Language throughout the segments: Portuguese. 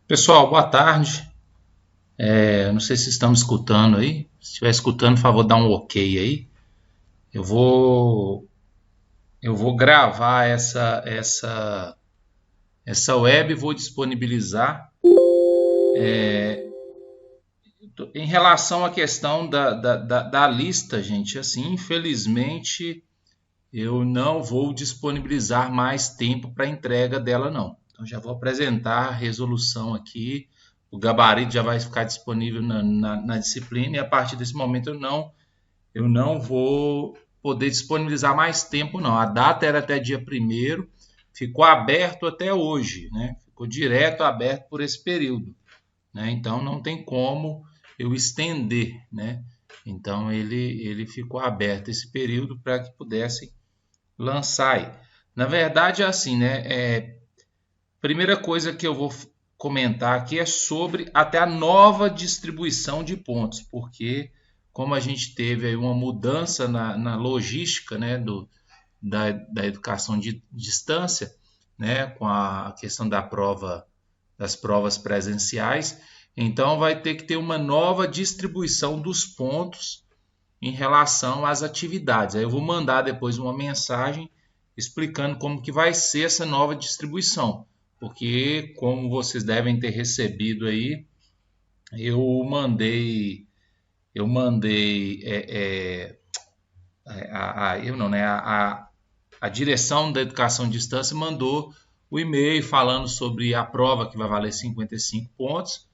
Pessoal, boa tarde. Não sei se estão me escutando aí. Se estiver escutando, por favor, dá um ok aí. Eu vou, eu vou gravar essa web e vou disponibilizar. Em relação à questão da lista, gente, assim, infelizmente eu não vou disponibilizar mais tempo para entrega dela, não. Então já vou apresentar a resolução aqui. O gabarito já vai ficar disponível na disciplina e a partir desse momento eu não vou poder disponibilizar mais tempo, não. A data era até dia 1º, ficou aberto até hoje, né? Ficou direto aberto por esse período, né? Então não tem como eu estender, né? Então ele ficou aberto esse período para que pudessem lançar aí. Na verdade, é assim, né? Primeira coisa que eu vou comentar aqui é sobre até a nova distribuição de pontos, porque como a gente teve aí uma mudança na logística, né, da educação de distância, né, com a questão das provas presenciais, então vai ter que ter uma nova distribuição dos pontos em relação às atividades. Aí eu vou mandar depois uma mensagem explicando como que vai ser essa nova distribuição, porque como vocês devem ter recebido aí, eu mandei eu mandei eu não, né, a direção da educação à distância mandou o e-mail falando sobre a prova que vai valer 55 pontos.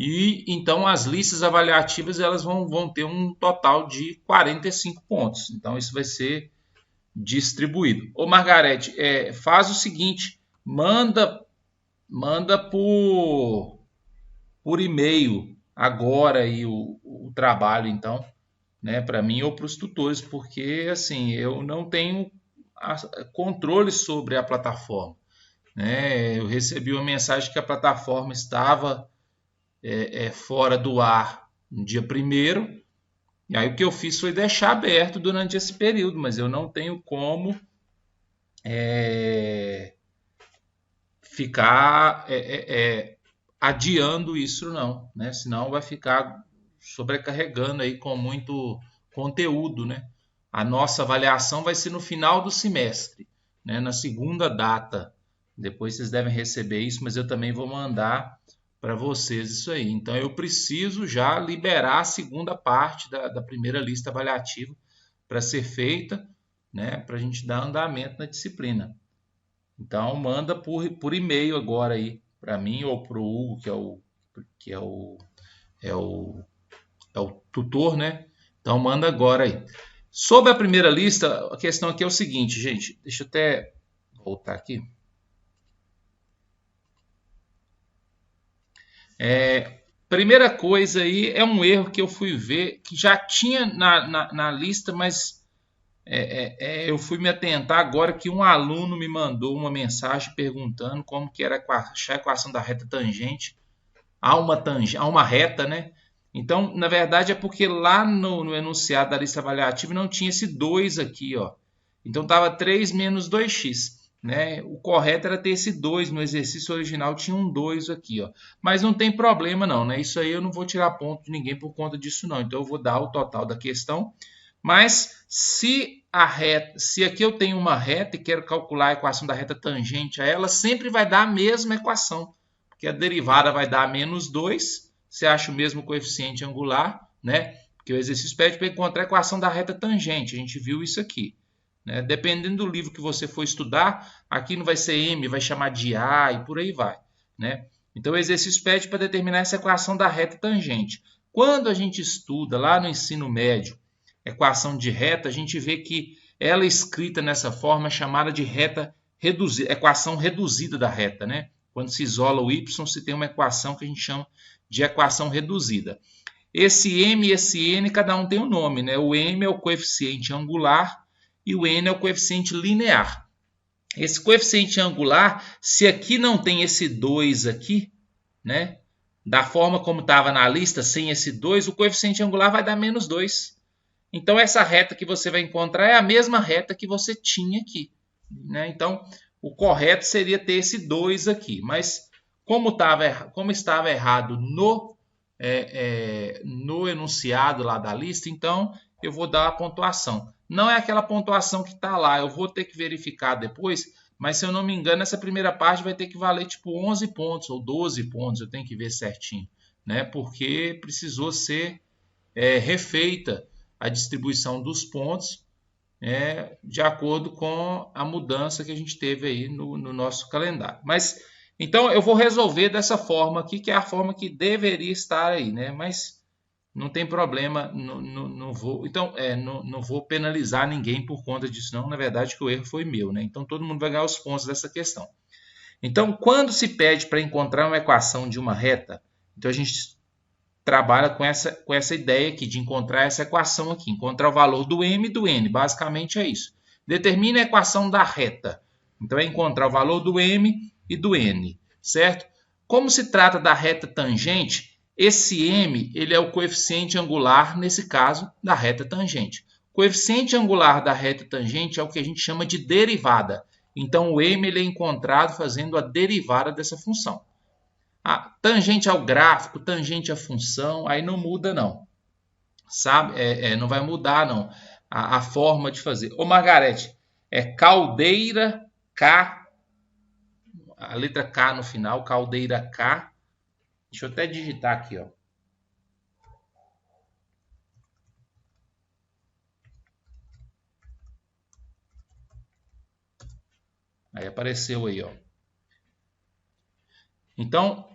E então as listas avaliativas elas vão ter um total de 45 pontos. Então isso vai ser distribuído. Ô Margarete, faz o seguinte, manda por e-mail agora aí o trabalho, então, né, para mim ou para os tutores, porque assim eu não tenho controle sobre a plataforma, né? Eu recebi uma mensagem que a plataforma estava fora do ar no dia 1º. E aí o que eu fiz foi deixar aberto durante esse período, mas eu não tenho como é, ficar adiando isso não, né? Senão vai ficar sobrecarregando aí com muito conteúdo, né? A nossa avaliação vai ser no final do semestre, né? Na segunda data. Depois vocês devem receber isso, mas eu também vou mandar para vocês isso aí. Então eu preciso já liberar a segunda parte da primeira lista avaliativa para ser feita, né? Para a gente dar andamento na disciplina. Então manda por e-mail agora aí para mim ou para o Hugo, que é o, é o, é o tutor, né? Então manda agora aí. Sobre a primeira lista, a questão aqui é o seguinte, gente. Deixa eu até voltar aqui. Primeira coisa aí é um erro que eu fui ver, que já tinha na lista, mas eu fui me atentar agora que um aluno me mandou uma mensagem perguntando como que era achar a equação da reta tangente a uma reta, né? Então, na verdade, é porque lá no enunciado da lista avaliativa não tinha esse 2 aqui, ó. Então estava 3 menos 2x. Né? O correto era ter esse 2 no exercício original, tinha um 2 aqui, ó. Mas não tem problema não, né? Isso aí eu não vou tirar ponto de ninguém por conta disso não. Então eu vou dar o total da questão. Mas se aqui eu tenho uma reta e quero calcular a equação da reta tangente a ela, sempre vai dar a mesma equação, porque a derivada vai dar menos 2, você acha o mesmo coeficiente angular, né? Porque o exercício pede para encontrar a equação da reta tangente, a gente viu isso aqui. Né? Dependendo do livro que você for estudar, aqui não vai ser M, vai chamar de A e por aí vai. Né? Então o exercício pede para determinar essa equação da reta tangente. Quando a gente estuda lá no ensino médio, equação de reta, a gente vê que ela é escrita nessa forma é chamada de reta reduzida, equação reduzida da reta, né? Quando se isola o y, se tem uma equação que a gente chama de equação reduzida. Esse m e esse n, cada um tem um nome, né? O m é o coeficiente angular e o n é o coeficiente linear. Esse coeficiente angular, se aqui não tem esse 2 aqui, né? Da forma como estava na lista, sem esse 2, o coeficiente angular vai dar menos 2. Então, essa reta que você vai encontrar é a mesma reta que você tinha aqui. Né? Então, o correto seria ter esse 2 aqui. Mas, como estava errado no enunciado lá da lista, então eu vou dar a pontuação. Não é aquela pontuação que está lá, eu vou ter que verificar depois, mas se eu não me engano, essa primeira parte vai ter que valer tipo 11 pontos ou 12 pontos, eu tenho que ver certinho, né? Porque precisou ser refeita a distribuição dos pontos de acordo com a mudança que a gente teve aí no nosso calendário. Mas então eu vou resolver dessa forma aqui, que é a forma que deveria estar aí, né? Mas não tem problema, não vou, então não vou penalizar ninguém por conta disso, não. Na verdade, que o erro foi meu, né? Então todo mundo vai ganhar os pontos dessa questão. Então, quando se pede para encontrar uma equação de uma reta, então a gente trabalha com essa ideia aqui de encontrar essa equação aqui, encontrar o valor do m e do n, basicamente é isso. Determine a equação da reta. Então é encontrar o valor do m e do n, certo? Como se trata da reta tangente, esse m ele é o coeficiente angular, nesse caso, da reta tangente. O coeficiente angular da reta tangente é o que a gente chama de derivada. Então o m ele é encontrado fazendo a derivada dessa função. Tangente ao gráfico, tangente à função, aí não muda não, sabe? Não vai mudar não a forma de fazer. Ô Margarete, caldeira K, a letra K no final, caldeira K. Deixa eu até digitar aqui, ó. Aí apareceu aí, ó. Então,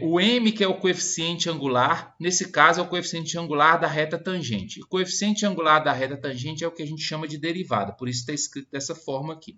o m, que é o coeficiente angular, nesse caso é o coeficiente angular da reta tangente. O coeficiente angular da reta tangente é o que a gente chama de derivada, por isso está escrito dessa forma aqui.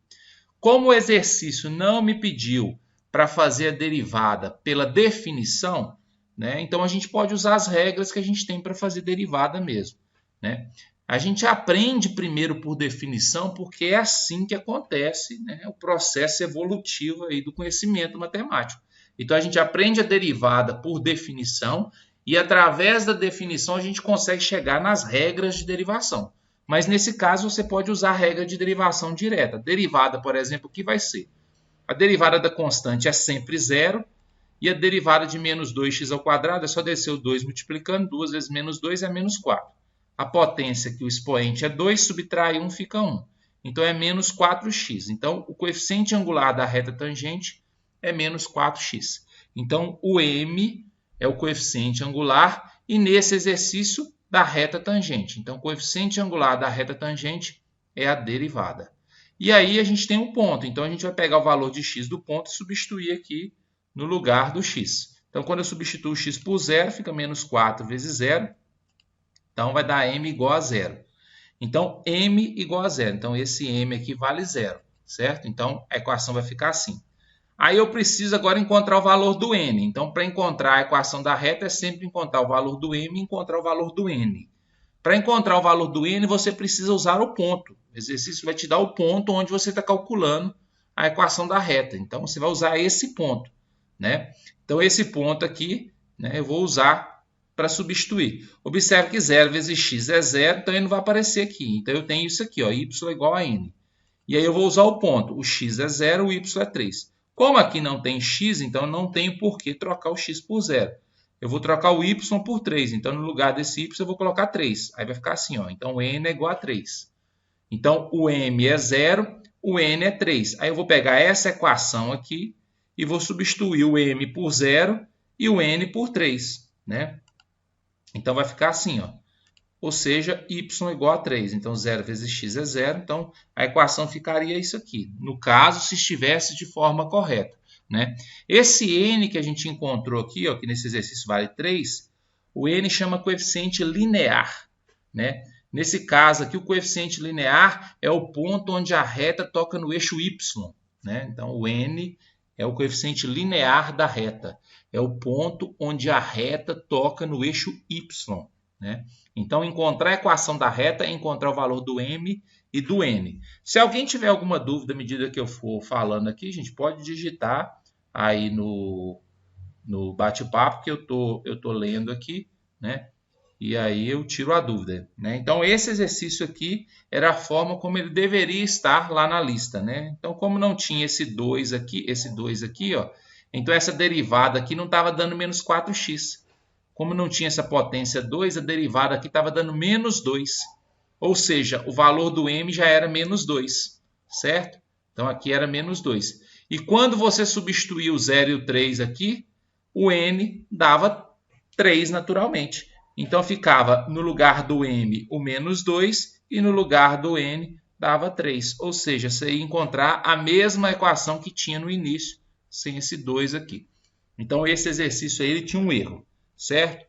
Como o exercício não me pediu para fazer a derivada pela definição, né, então a gente pode usar as regras que a gente tem para fazer derivada mesmo, né? A gente aprende primeiro por definição, porque é assim que acontece, né, o processo evolutivo aí do conhecimento matemático. Então, a gente aprende a derivada por definição e, através da definição, a gente consegue chegar nas regras de derivação. Mas, nesse caso, você pode usar a regra de derivação direta. Derivada, por exemplo, o que vai ser? A derivada da constante é sempre zero e a derivada de menos 2x ao quadrado é só descer o 2 multiplicando, 2 vezes menos 2 é menos 4. A potência, que o expoente é 2, subtrai 1, fica 1. Então, é menos 4x. Então, o coeficiente angular da reta tangente é menos 4x. Então, o m é o coeficiente angular e nesse exercício da reta tangente. Então, o coeficiente angular da reta tangente é a derivada. E aí a gente tem um ponto. Então, a gente vai pegar o valor de x do ponto e substituir aqui no lugar do x. Então, quando eu substituo x por zero, fica menos 4 vezes zero. Então, vai dar m igual a zero. Então, m igual a zero. Então, esse m aqui vale zero, certo? Então, a equação vai ficar assim. Aí eu preciso agora encontrar o valor do n. Então, para encontrar a equação da reta, é sempre encontrar o valor do m e encontrar o valor do n. Para encontrar o valor do n, você precisa usar o ponto. O exercício vai te dar o ponto onde você está calculando a equação da reta. Então, você vai usar esse ponto, né? Então, esse ponto aqui, né, eu vou usar para substituir. Observe que 0 vezes x é 0, então ele não vai aparecer aqui. Então, eu tenho isso aqui, ó, y igual a n. E aí eu vou usar o ponto. O x é 0, o y é 3. Como aqui não tem x, então eu não tenho por que trocar o x por 0. Eu vou trocar o y por 3. Então, no lugar desse y, eu vou colocar 3. Aí vai ficar assim, ó. Então, o n é igual a 3. Então, o m é 0, o n é 3. Aí eu vou pegar essa equação aqui e vou substituir o m por 0 e o n por 3, né? Então, vai ficar assim, ó. Ou seja, y igual a 3. Então, 0 vezes x é 0. Então, a equação ficaria isso aqui. No caso, se estivesse de forma correta, né? Esse n que a gente encontrou aqui, ó, que nesse exercício vale 3, o n chama coeficiente linear, né? Nesse caso aqui, o coeficiente linear é o ponto onde a reta toca no eixo y, né? Então, o n é o coeficiente linear da reta. É o ponto onde a reta toca no eixo y, né? Então, encontrar a equação da reta é encontrar o valor do m e do n. Se alguém tiver alguma dúvida à medida que eu for falando aqui, a gente pode digitar aí no bate-papo que eu tô lendo aqui, né? E aí eu tiro a dúvida, né? Então, esse exercício aqui era a forma como ele deveria estar lá na lista, né? Então, como não tinha esse 2 aqui, ó, Então essa derivada aqui não estava dando menos 4x. Como não tinha essa potência 2, a derivada aqui estava dando menos 2. Ou seja, o valor do m já era menos 2, certo? Então aqui era menos 2. E quando você substituir o 0 e o 3 aqui, o n dava 3 naturalmente. Então ficava no lugar do m o menos 2 e no lugar do n dava 3. Ou seja, você ia encontrar a mesma equação que tinha no início, sem esse 2 aqui. Então esse exercício aí ele tinha um erro, certo?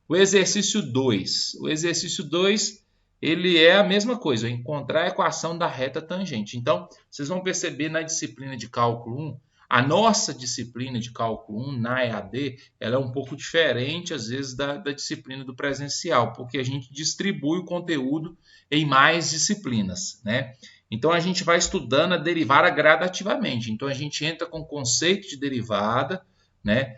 O exercício 2. O exercício 2 ele é a mesma coisa, encontrar a equação da reta tangente. Então, vocês vão perceber na disciplina de cálculo 1, a nossa disciplina de cálculo 1 na EAD, ela é um pouco diferente, às vezes, da disciplina do presencial, porque a gente distribui o conteúdo em mais disciplinas, né? Então, a gente vai estudando a derivada gradativamente. Então, a gente entra com o conceito de derivada, né?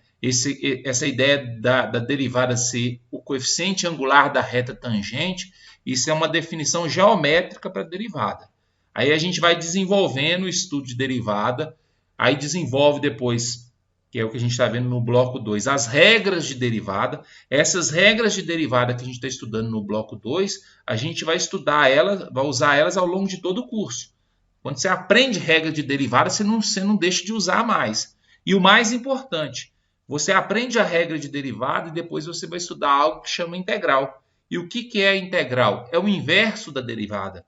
Essa ideia da derivada ser o coeficiente angular da reta tangente, isso é uma definição geométrica para derivada. Aí a gente vai desenvolvendo o estudo de derivada, aí desenvolve depois, que é o que a gente está vendo no bloco 2, as regras de derivada. Essas regras de derivada que a gente está estudando no bloco 2, a gente vai estudar elas, vai usar elas ao longo de todo o curso. Quando você aprende regra de derivada, você não deixa de usar mais. E o mais importante, você aprende a regra de derivada e depois você vai estudar algo que chama integral. E o que é a integral? É o inverso da derivada.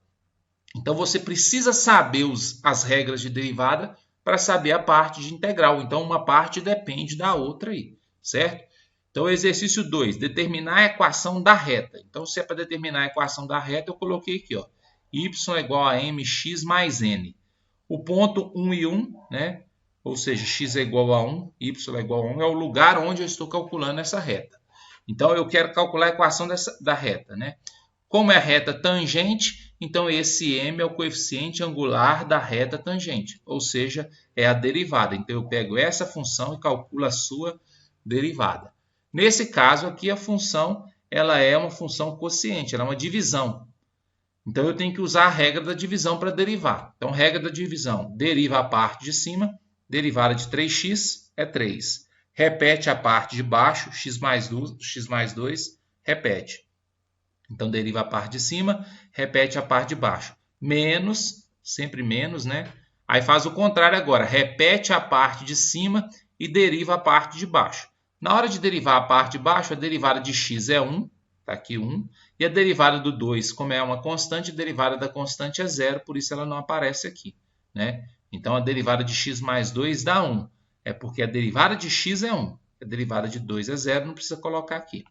Então você precisa saber as regras de derivada para saber a parte de integral. Então uma parte depende da outra aí, certo? Então exercício 2, determinar a equação da reta. Então se é para determinar a equação da reta, eu coloquei aqui, ó, y é igual a mx mais n. O ponto 1 e 1, né? Ou seja, x é igual a 1, y é igual a 1, é o lugar onde eu estou calculando essa reta. Então, eu quero calcular a equação da reta, né? Como é a reta tangente, então esse m é o coeficiente angular da reta tangente, ou seja, é a derivada. Então, eu pego essa função e calculo a sua derivada. Nesse caso aqui, a função ela é uma função quociente, ela é uma divisão. Então, eu tenho que usar a regra da divisão para derivar. Então, regra da divisão, deriva a parte de cima, derivada de 3x é 3. Repete a parte de baixo, x mais 2, repete. Então, deriva a parte de cima, repete a parte de baixo. Menos, sempre menos, né? Aí faz o contrário agora, repete a parte de cima e deriva a parte de baixo. Na hora de derivar a parte de baixo, a derivada de x é 1, está aqui 1. E a derivada do 2, como é uma constante, a derivada da constante é 0, por isso ela não aparece aqui, né? Então, a derivada de x mais 2 dá 1. É porque a derivada de x é 1. A derivada de 2 é 0, não precisa colocar aqui.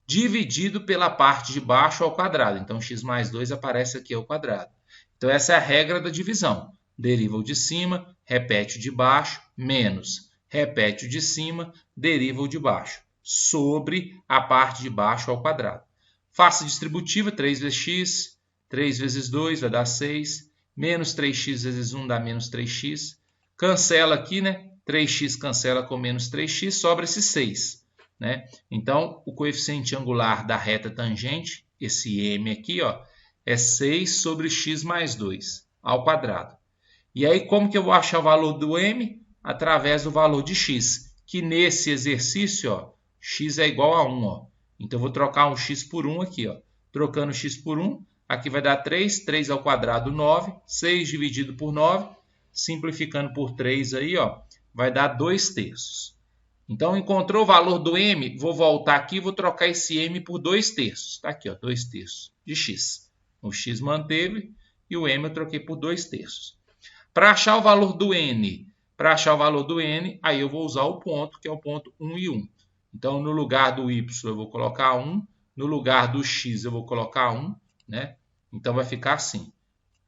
Dividido pela parte de baixo ao quadrado. Então, x mais 2 aparece aqui ao quadrado. Então, essa é a regra da divisão. Deriva o de cima, repete o de baixo, menos. Repete o de cima, deriva o de baixo. Sobre a parte de baixo ao quadrado. Faça distributiva, 3 vezes x, 3 vezes 2 vai dar 6. Menos 3x vezes 1 dá menos 3x. Cancela aqui, né? 3x cancela com menos 3x, sobra esse 6. Né? Então, o coeficiente angular da reta tangente, esse m aqui, ó, é 6 sobre x mais 2 ao quadrado. E aí, como que eu vou achar o valor do m? Através do valor de x, que nesse exercício, ó, x é igual a 1. Ó. Então, eu vou trocar um x por 1 aqui. Ó. Trocando x por 1, aqui vai dar 3, 3 ao quadrado 9, 6 dividido por 9, simplificando por 3 aí, ó, vai dar 2 terços. Então, encontrou o valor do m, vou voltar aqui e vou trocar esse m por 2 terços. Está aqui, ó, 2 terços de x. O x manteve e o m eu troquei por 2 terços. Para achar o valor do n, aí eu vou usar o ponto, que é o ponto 1 e 1. Então, no lugar do y eu vou colocar 1, no lugar do x eu vou colocar 1, né? Então, vai ficar assim.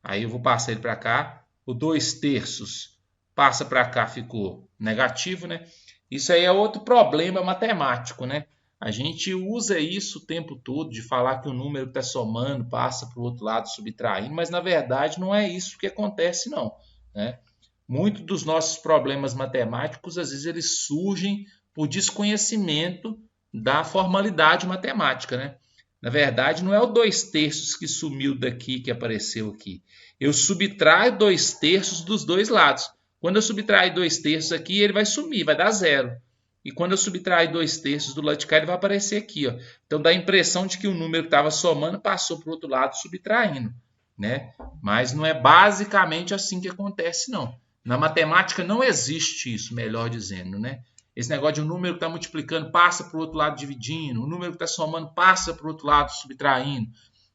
Aí eu vou passar ele para cá, o 2 terços passa para cá, ficou negativo, né? Isso aí é outro problema matemático, né? A gente usa isso o tempo todo, de falar que o número que está somando passa para o outro lado subtraindo, mas na verdade não é isso que acontece, não. Né? Muitos dos nossos problemas matemáticos, às vezes, eles surgem por desconhecimento da formalidade matemática, né? Na verdade, não é o 2 terços que sumiu daqui, que apareceu aqui. Eu subtraio 2 terços dos dois lados. Quando eu subtrair 2/3 aqui, ele vai sumir, vai dar 0. E quando eu subtrair 2/3 do lado de cá, ele vai aparecer aqui, ó. Então dá a impressão de que o número que estava somando passou para o outro lado subtraindo, né? Mas não é basicamente assim que acontece, não. Na matemática não existe isso, melhor dizendo, né? Esse negócio de um número que está multiplicando passa para o outro lado dividindo, o número que está somando passa para o outro lado subtraindo.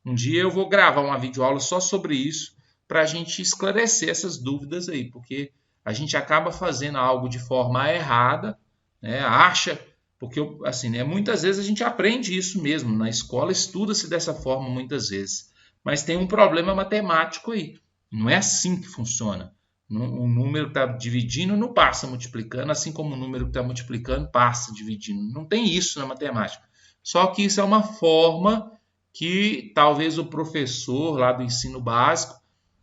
Um dia eu vou gravar uma videoaula só sobre isso para a gente esclarecer essas dúvidas aí, porque a gente acaba fazendo algo de forma errada, né? Acha, porque assim, né? Muitas vezes a gente aprende isso mesmo, na escola estuda-se dessa forma muitas vezes, mas tem um problema matemático aí, não é assim que funciona. O número que está dividindo não passa multiplicando, assim como o número que está multiplicando passa dividindo. Não tem isso na matemática. Só que isso é uma forma que talvez o professor lá do ensino básico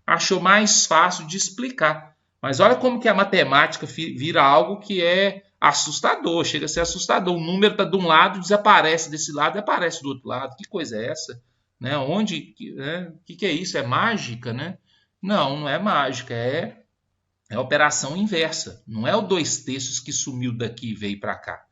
achou mais fácil de explicar. Mas olha como que a matemática vira algo que é assustador, chega a ser assustador. O número está de um lado, desaparece desse lado e aparece do outro lado. Que coisa é essa? Né? Onde, né? Que é isso? É mágica, né? Não, não é mágica, é operação inversa. Não é o 2/3 que sumiu daqui e veio para cá.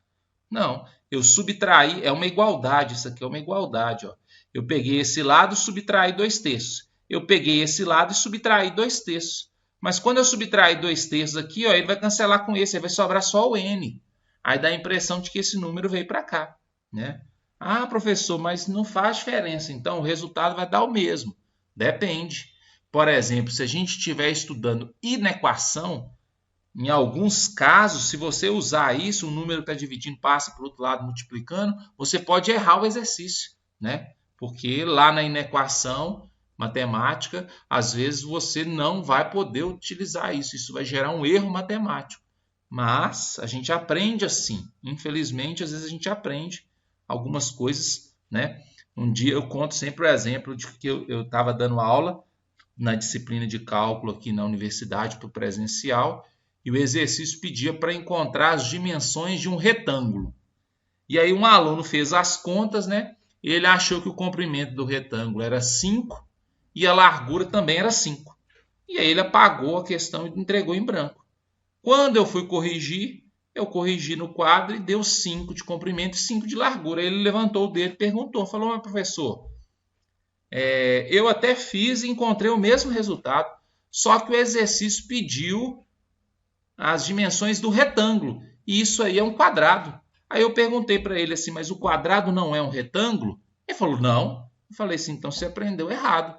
Não, eu subtraí, é uma igualdade, isso aqui é uma igualdade. Ó. Eu peguei esse lado e subtraí 2/3. Eu peguei esse lado e subtraí 2/3. Mas quando eu subtrair 2/3 aqui, ó, ele vai cancelar com esse, aí vai sobrar só o n. Aí dá a impressão de que esse número veio para cá. Né? Ah, professor, mas não faz diferença, então o resultado vai dar o mesmo. Depende. Por exemplo, se a gente estiver estudando inequação, em alguns casos, se você usar isso, o número que está dividindo passa para o outro lado multiplicando, você pode errar o exercício, né? Porque lá na inequação matemática, às vezes você não vai poder utilizar isso. Isso vai gerar um erro matemático. Mas a gente aprende assim. Infelizmente, às vezes a gente aprende algumas coisas, né? Um dia eu conto sempre o exemplo de que eu estava dando aula na disciplina de cálculo aqui na universidade para o presencial, e o exercício pedia para encontrar as dimensões de um retângulo. E aí um aluno fez as contas, né? Ele achou que o comprimento do retângulo era 5 e a largura também era 5. E aí ele apagou a questão e entregou em branco. Quando eu fui corrigir, eu corrigi no quadro e deu 5 de comprimento e 5 de largura. Aí ele levantou o dedo e perguntou, falou, mas professor, eu até fiz e encontrei o mesmo resultado, só que o exercício pediu as dimensões do retângulo, e isso aí é um quadrado. Aí eu perguntei para ele assim, mas o quadrado não é um retângulo? Ele falou, não. Eu falei assim, então você aprendeu errado.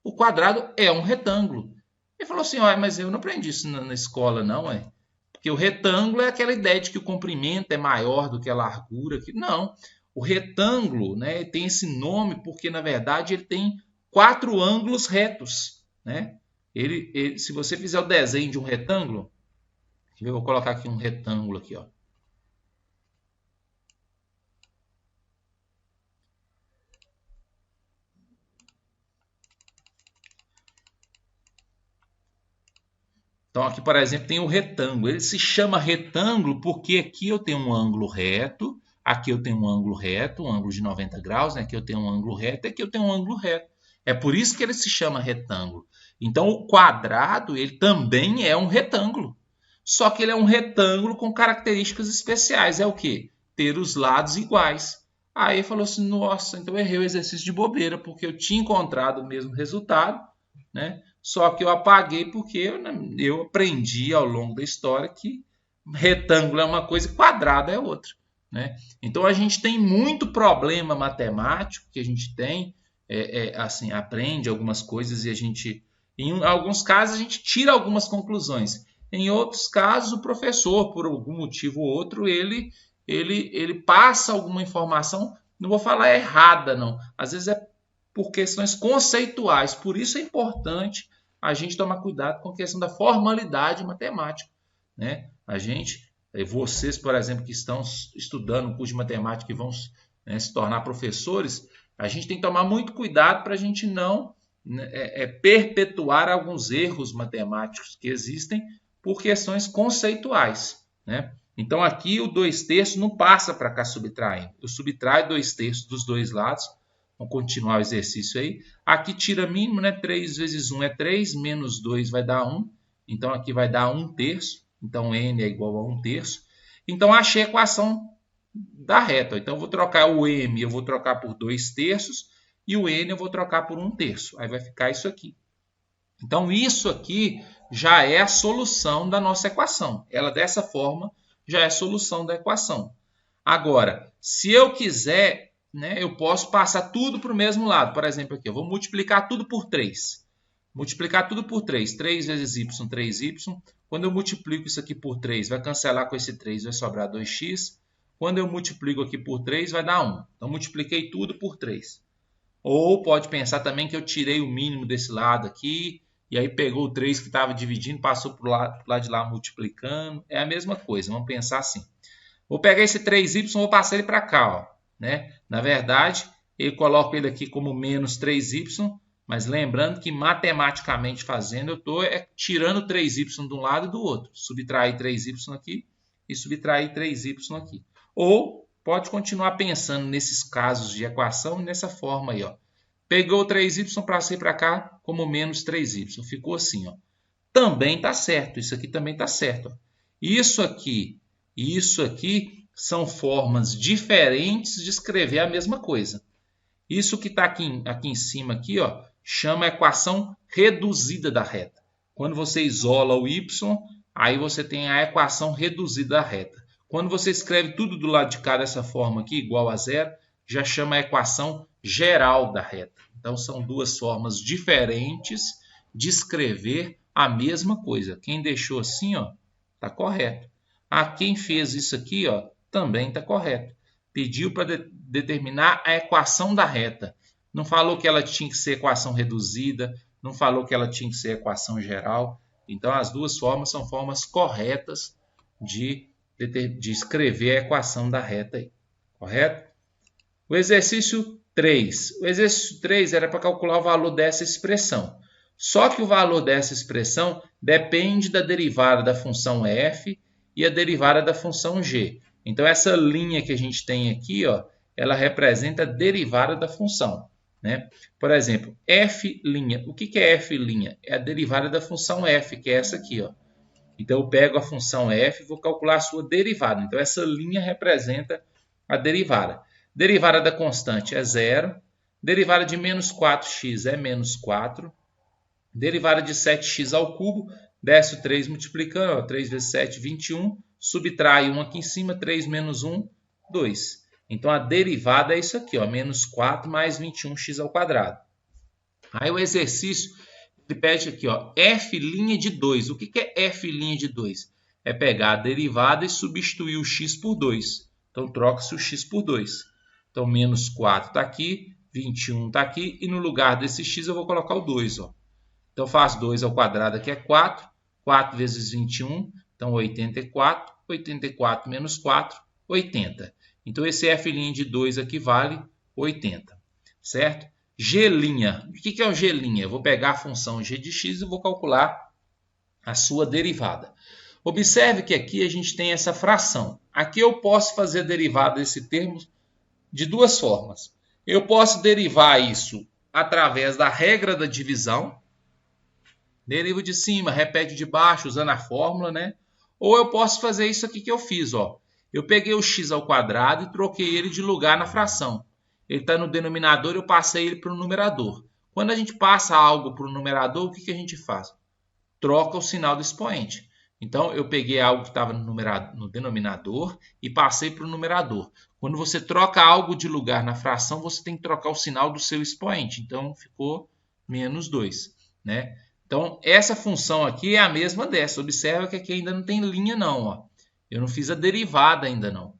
O quadrado é um retângulo. Ele falou assim, mas eu não aprendi isso na escola, não, é? Porque o retângulo é aquela ideia de que o comprimento é maior do que a largura. Não, o retângulo, né, tem esse nome porque, na verdade, ele tem 4 ângulos retos. Né? Se você fizer o desenho de um retângulo, eu vou colocar aqui um retângulo aqui, ó. Então aqui, por exemplo, tem o retângulo. Ele se chama retângulo porque aqui eu tenho um ângulo reto, aqui eu tenho um ângulo reto, um ângulo de 90 graus, né? Aqui eu tenho um ângulo reto e aqui eu tenho um ângulo reto. É por isso que ele se chama retângulo. Então o quadrado, ele também é um retângulo. Só que ele é um retângulo com características especiais. É o quê? Ter os lados iguais. Aí falou assim, nossa, então eu errei o exercício de bobeira, porque eu tinha encontrado o mesmo resultado, né? Só que eu apaguei porque eu aprendi ao longo da história que retângulo é uma coisa e quadrado é outra. Né? Então a gente tem muito problema matemático que a gente tem, assim, aprende algumas coisas e a gente, em alguns casos, a gente tira algumas conclusões. Em outros casos, o professor, por algum motivo ou outro, ele passa alguma informação, não vou falar errada, não. Às vezes é por questões conceituais. Por isso é importante a gente tomar cuidado com a questão da formalidade matemática. Né? Vocês, por exemplo, que estão estudando um curso de matemática e vão, né, se tornar professores, a gente tem que tomar muito cuidado para a gente não perpetuar alguns erros matemáticos que existem por questões conceituais. Né? Então aqui o 2/3 não passa para cá subtraindo. Eu subtraio 2/3 dos dois lados. Vamos continuar o exercício aí. Aqui tira mínimo, né? 3 vezes 1 é 3, menos 2 vai dar 1. Então, aqui vai dar 1/3. Então, n é igual a 1/3. Então, achei a equação da reta. Então, eu vou trocar o m, eu vou trocar por 2/3. E o n eu vou trocar por 1/3. Aí vai ficar isso aqui. Então, isso aqui já é a solução da nossa equação. Ela, dessa forma, já é a solução da equação. Agora, se eu quiser, né, eu posso passar tudo para o mesmo lado. Por exemplo, aqui, eu vou multiplicar tudo por 3. Multiplicar tudo por 3. 3 vezes y, 3y. Quando eu multiplico isso aqui por 3, vai cancelar com esse 3, vai sobrar 2x. Quando eu multiplico aqui por 3, vai dar 1. Então, multipliquei tudo por 3. Ou pode pensar também que eu tirei o mínimo desse lado aqui, e aí pegou o 3 que estava dividindo, passou para o lado de lá multiplicando. É a mesma coisa, vamos pensar assim. Vou pegar esse 3y e vou passar ele para cá. Ó, né? Na verdade, eu coloco ele aqui como menos 3y, mas lembrando que matematicamente fazendo, eu estou tirando 3y de um lado e do outro. Subtrair 3y aqui e subtrair 3y aqui. Ou pode continuar pensando nesses casos de equação nessa forma aí. Ó. Pegou o 3y, passei para cá como menos 3y. Ficou assim. Ó. Também está certo. Isso aqui também está certo. Ó. Isso aqui e isso aqui são formas diferentes de escrever a mesma coisa. Isso que está aqui em cima, aqui, ó, chama a equação reduzida da reta. Quando você isola o y, aí você tem a equação reduzida da reta. Quando você escreve tudo do lado de cá dessa forma aqui, igual a zero, já chama a equação geral da reta. Então, são duas formas diferentes de escrever a mesma coisa. Quem deixou assim, ó, está correto. Quem fez isso aqui, ó, também está correto. Pediu para determinar a equação da reta. Não falou que ela tinha que ser equação reduzida, não falou que ela tinha que ser equação geral. Então, as duas formas são formas corretas de escrever a equação da reta aí, correto? O exercício 3. O exercício 3 era para calcular o valor dessa expressão. Só que o valor dessa expressão depende da derivada da função f e a derivada da função g. Então, essa linha que a gente tem aqui, ó, ela representa a derivada da função. Né? Por exemplo, f'. O que é f'? É a derivada da função f, que é essa aqui, ó. Então, eu pego a função f e vou calcular a sua derivada. Então, essa linha representa a derivada. Derivada da constante é 0. Derivada de menos 4x é menos 4. Derivada de 7x ao cubo, desce o 3 multiplicando. Ó, 3 vezes 7, 21. Subtrai 1 aqui em cima, 3 menos 1, 2. Então, a derivada é isso aqui, ó, menos 4 mais 21x ao quadrado. Aí, o exercício... ele pede aqui, ó, f' de 2. O que é f' de 2? É pegar a derivada e substituir o x por 2. Então, troca-se o x por 2. Então, menos 4 está aqui, 21 está aqui, e no lugar desse x eu vou colocar o 2. Ó. Então, faz 2 ao quadrado aqui é 4. 4 vezes 21, então 84. 84 menos 4, 80. Então, esse f' de 2 aqui vale 80, certo? G'. O que é o G'? Eu vou pegar a função g de x e vou calcular a sua derivada. Observe que aqui a gente tem essa fração. Aqui eu posso fazer a derivada desse termo de duas formas. Eu posso derivar isso através da regra da divisão. Deriva de cima, repete de baixo, usando a fórmula, né? Ou eu posso fazer isso aqui que eu fiz, ó. Eu peguei o x ao quadrado e troquei ele de lugar na fração. Ele está no denominador, eu passei ele para o numerador. Quando a gente passa algo para o numerador, o que a gente faz? Troca o sinal do expoente. Então, eu peguei algo que estava no denominador e passei para o numerador. Quando você troca algo de lugar na fração, você tem que trocar o sinal do seu expoente. Então, ficou menos 2. Né? Então, essa função aqui é a mesma dessa. Observa que aqui ainda não tem linha, não. Ó. Eu não fiz a derivada ainda, não.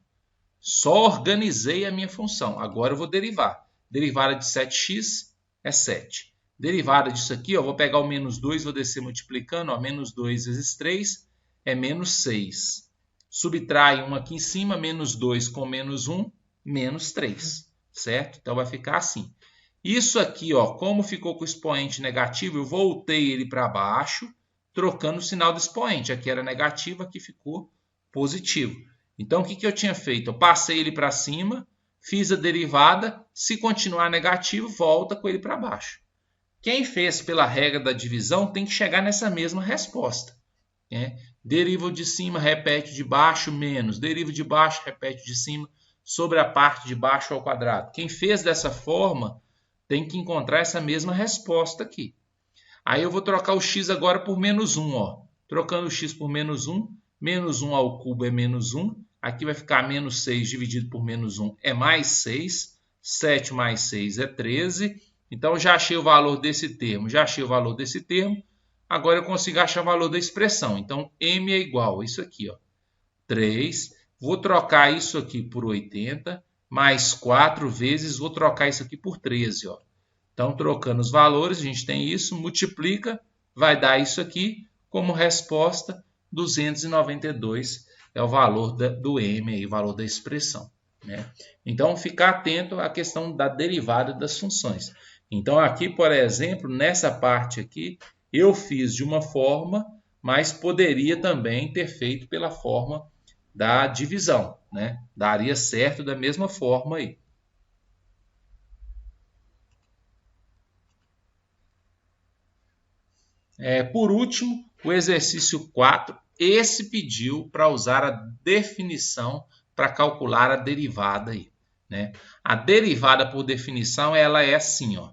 Só organizei a minha função. Agora eu vou derivar. Derivada de 7x é 7. Derivada disso aqui, ó, vou pegar o menos 2, vou descer multiplicando. Ó, menos 2 vezes 3 é menos 6. Subtrai 1 aqui em cima, menos 2 com menos 1, menos 3. Certo? Então vai ficar assim. Isso aqui, ó, como ficou com o expoente negativo, eu voltei ele para baixo, trocando o sinal do expoente. Aqui era negativo, aqui ficou positivo. Então, o que eu tinha feito? Eu passei ele para cima, fiz a derivada, se continuar negativo, volta com ele para baixo. Quem fez pela regra da divisão tem que chegar nessa mesma resposta. né? Deriva de cima, repete de baixo, menos. Deriva de baixo, repete de cima, sobre a parte de baixo ao quadrado. Quem fez dessa forma tem que encontrar essa mesma resposta aqui. Aí eu vou trocar o x agora por menos 1. Ó. Trocando o x por menos 1 ao cubo é menos 1. Aqui vai ficar menos 6 dividido por menos 1 é mais 6. 7 mais 6 é 13. Então, já achei o valor desse termo. Agora eu consigo achar o valor da expressão. Então, m é igual a isso aqui, ó, 3. Vou trocar isso aqui por 80, mais 4 vezes, vou trocar isso aqui por 13. Ó. Então, trocando os valores, a gente tem isso, multiplica, vai dar isso aqui, como resposta, 292 é o valor do m, aí, o valor da expressão. Né? Então, ficar atento à questão da derivada das funções. Então, aqui, por exemplo, nessa parte aqui, eu fiz de uma forma, mas poderia também ter feito pela forma da divisão, né? Daria certo da mesma forma aí. Por último, o exercício 4, esse pediu para usar a definição para calcular a derivada aí, né? A derivada por definição, ela é assim, ó.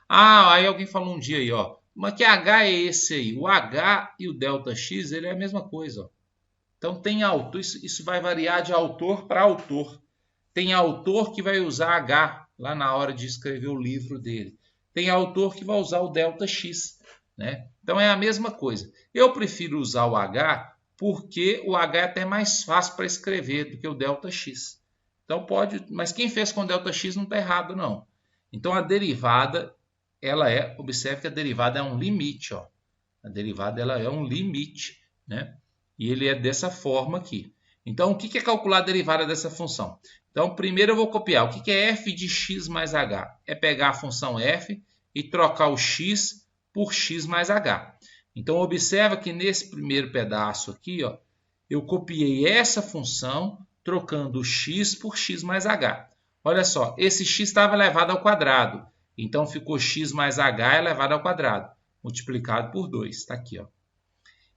Aí alguém falou um dia aí, ó, mas que H é esse aí? O H e o ΔX, ele é a mesma coisa, ó. Então, tem autor, isso vai variar de autor para autor. Tem autor que vai usar H lá na hora de escrever o livro dele. Tem autor que vai usar o ΔX, né? Então, é a mesma coisa. Eu prefiro usar o H porque o H é até mais fácil para escrever do que o ΔX. Então, pode, mas quem fez com ΔX não está errado, não. Então, a derivada, observe que a derivada é um limite, ó. A derivada ela é um limite, né? E ele é dessa forma aqui. Então, o que é calcular a derivada dessa função? Então, primeiro eu vou copiar. O que é f de x mais h? É pegar a função f e trocar o x por x mais h. Então, observa que nesse primeiro pedaço aqui, ó, eu copiei essa função trocando o x por x mais h. Olha só, esse x estava elevado ao quadrado. Então, ficou x mais h elevado ao quadrado, multiplicado por 2. Está aqui, ó.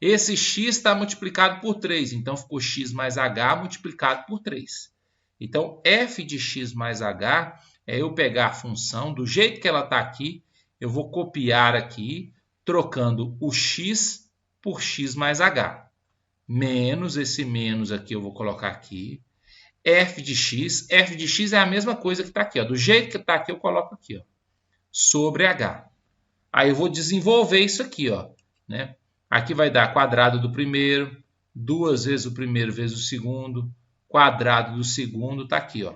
Esse x está multiplicado por 3, então ficou x mais h multiplicado por 3. Então, f de x mais h é eu pegar a função, do jeito que ela está aqui, eu vou copiar aqui, trocando o x por x mais h. Menos, esse menos aqui eu vou colocar aqui. F de x é a mesma coisa que está aqui. Ó. Do jeito que está aqui, eu coloco aqui, ó, sobre h. Aí eu vou desenvolver isso aqui, ó, né? Aqui vai dar quadrado do primeiro, 2 vezes o primeiro vezes o segundo, quadrado do segundo, está aqui, ó.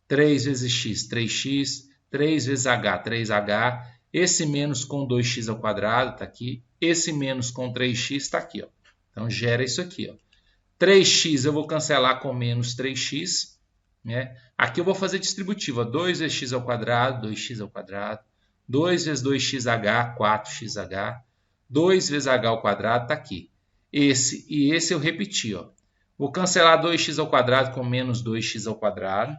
3 vezes x, 3x, 3 vezes h, 3h, esse menos com 2x ao quadrado, está aqui, esse menos com 3x está aqui, ó. Então, gera isso aqui, ó. 3x eu vou cancelar com menos 3x, né? Aqui eu vou fazer distributiva, 2 vezes x ao quadrado, 2x ao quadrado, 2 vezes 2xh, 4xh, 2 vezes h ao quadrado está aqui. Esse e esse eu repeti, ó. Vou cancelar 2x ao quadrado com menos 2x ao quadrado.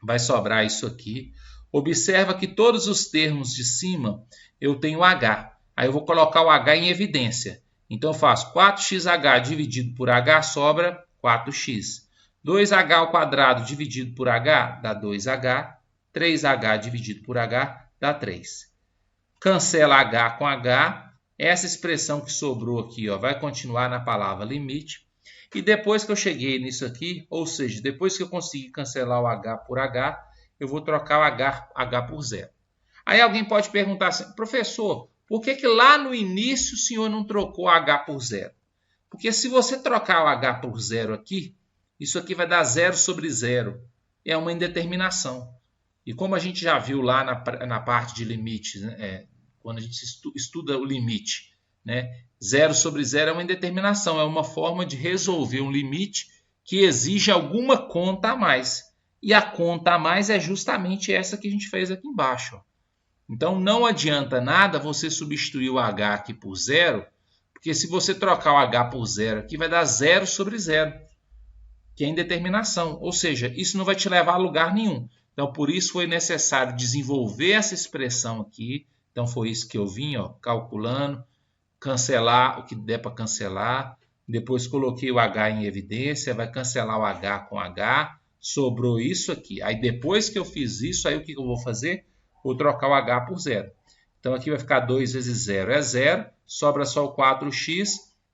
Vai sobrar isso aqui. Observa que todos os termos de cima eu tenho h. Aí eu vou colocar o h em evidência. Então eu faço 4xh dividido por h sobra 4x. 2h ao quadrado dividido por h dá 2h. 3h dividido por h dá 3. Cancela h com h. Essa expressão que sobrou aqui, ó, vai continuar na palavra limite. E depois que eu cheguei nisso aqui, ou seja, depois que eu conseguir cancelar o h por h, eu vou trocar o h por zero. Aí alguém pode perguntar assim, professor, por que lá no início o senhor não trocou h por zero? Porque se você trocar o h por zero aqui, isso aqui vai dar 0 sobre 0. É uma indeterminação. E como a gente já viu lá na parte de limites, né, quando a gente estuda o limite, né? 0 sobre 0 é uma indeterminação, é uma forma de resolver um limite que exige alguma conta a mais. E a conta a mais é justamente essa que a gente fez aqui embaixo. Ó. Então, não adianta nada você substituir o h aqui por 0, porque se você trocar o h por 0 aqui, vai dar 0 sobre 0, que é indeterminação. Ou seja, isso não vai te levar a lugar nenhum. Então, por isso foi necessário desenvolver essa expressão aqui. Então, foi isso que eu vim, ó, calculando, cancelar o que der para cancelar. Depois coloquei o H em evidência, vai cancelar o H com H, sobrou isso aqui. Aí depois que eu fiz isso, aí o que eu vou fazer? Vou trocar o H por zero. Então aqui vai ficar 2 vezes 0 é 0, sobra só o 4x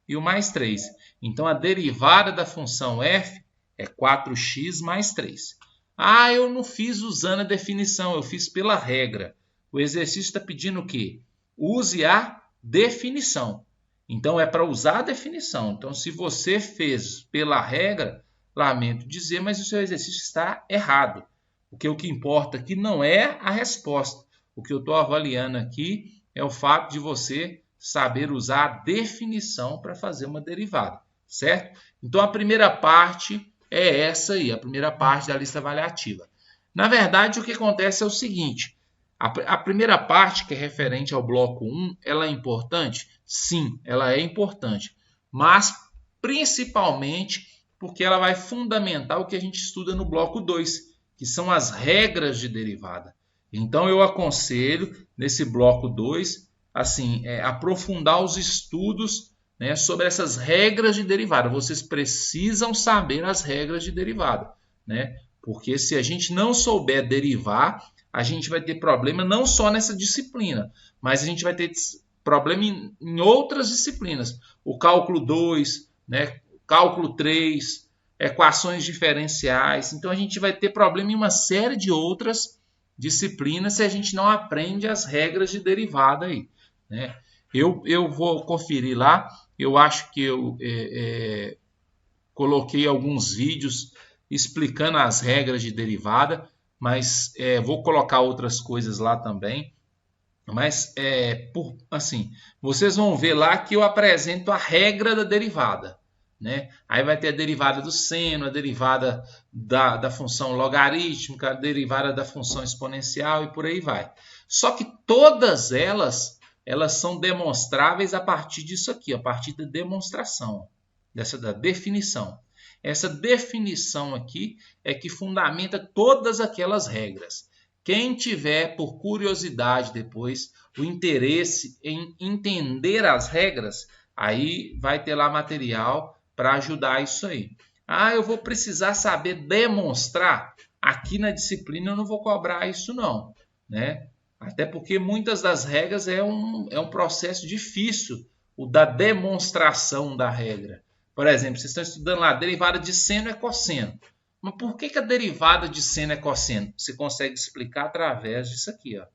e o mais 3. Então a derivada da função f é 4x mais 3. Ah, eu não fiz usando a definição, eu fiz pela regra. O exercício está pedindo o quê? Use a definição. Então é para usar a definição. Então se você fez pela regra, lamento dizer, mas o seu exercício está errado. Porque o que importa aqui não é a resposta. O que eu estou avaliando aqui é o fato de você saber usar a definição para fazer uma derivada, certo? Então a primeira parte é essa aí, a primeira parte da lista avaliativa. Na verdade, o que acontece é o seguinte, a primeira parte, que é referente ao bloco 1, ela é importante? Sim, ela é importante, mas principalmente porque ela vai fundamentar o que a gente estuda no bloco 2, que são as regras de derivada. Então eu aconselho, nesse bloco 2, assim, aprofundar os estudos, né, sobre essas regras de derivada. Vocês precisam saber as regras de derivada, né? Porque se a gente não souber derivar, a gente vai ter problema não só nessa disciplina, mas a gente vai ter problema em outras disciplinas. O cálculo 2, né, cálculo 3, equações diferenciais. Então a gente vai ter problema em uma série de outras disciplinas se a gente não aprende as regras de derivada aí, né? Eu vou conferir lá, eu acho que eu coloquei alguns vídeos explicando as regras de derivada, mas vou colocar outras coisas lá também. Mas, assim, vocês vão ver lá que eu apresento a regra da derivada, né? Aí vai ter a derivada do seno, a derivada da função logarítmica, a derivada da função exponencial e por aí vai. Só que todas elas são demonstráveis a partir disso aqui, a partir da demonstração, da definição. Essa definição aqui é que fundamenta todas aquelas regras. Quem tiver, por curiosidade depois, o interesse em entender as regras, aí vai ter lá material para ajudar isso aí. Ah, eu vou precisar saber demonstrar. Aqui na disciplina eu não vou cobrar isso não, né? Até porque muitas das regras é um processo difícil, o da demonstração da regra. Por exemplo, vocês estão estudando lá, derivada de seno é cosseno. Mas por que a derivada de seno é cosseno? Você consegue explicar através disso aqui, ó,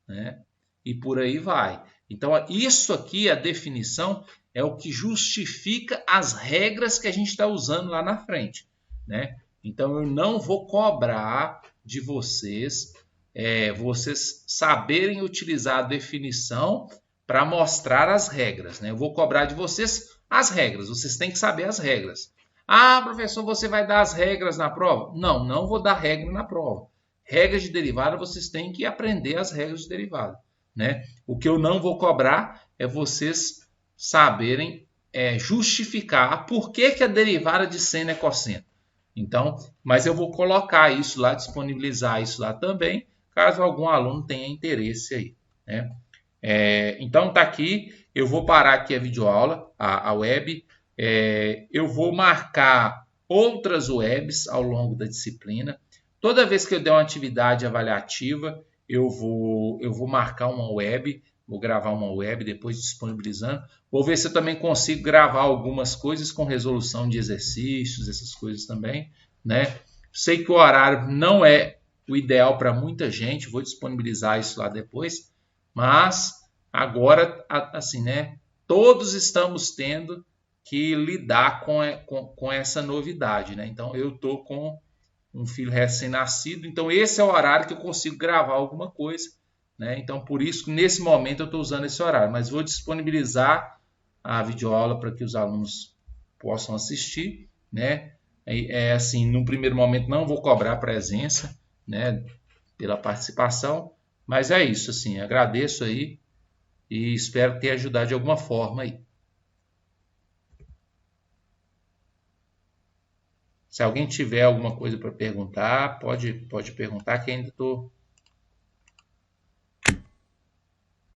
né? E por aí vai. Então, isso aqui, a definição, é o que justifica as regras que a gente está usando lá na frente, né? Então, eu não vou cobrar de vocês, vocês saberem utilizar a definição para mostrar as regras, né? Eu vou cobrar de vocês as regras, vocês têm que saber as regras. Ah, professor, você vai dar as regras na prova? Não, não vou dar regra na prova. Regras de derivada, vocês têm que aprender as regras de derivada, né? O que eu não vou cobrar é vocês saberem justificar por que a derivada de seno é cosseno. Então, mas eu vou colocar isso lá, disponibilizar isso lá também, caso algum aluno tenha interesse aí, né? Então tá aqui, eu vou parar aqui a videoaula, a web. Eu vou marcar outras webs ao longo da disciplina. Toda vez que eu der uma atividade avaliativa, eu vou marcar uma web, vou gravar uma web, depois disponibilizando. Vou ver se eu também consigo gravar algumas coisas com resolução de exercícios, essas coisas também, né? Sei que o horário não é o ideal para muita gente, vou disponibilizar isso lá depois, mas agora, assim, né? Todos estamos tendo que lidar com essa novidade, né? Então, eu estou com um filho recém-nascido, então esse é o horário que eu consigo gravar alguma coisa, né? Então, por isso que nesse momento eu estou usando esse horário, mas vou disponibilizar a videoaula para que os alunos possam assistir, né? Assim, no primeiro momento não vou cobrar presença, né, pela participação, mas é isso, assim, agradeço aí e espero ter ajudado de alguma forma aí. Se alguém tiver alguma coisa para perguntar, pode perguntar, que ainda estou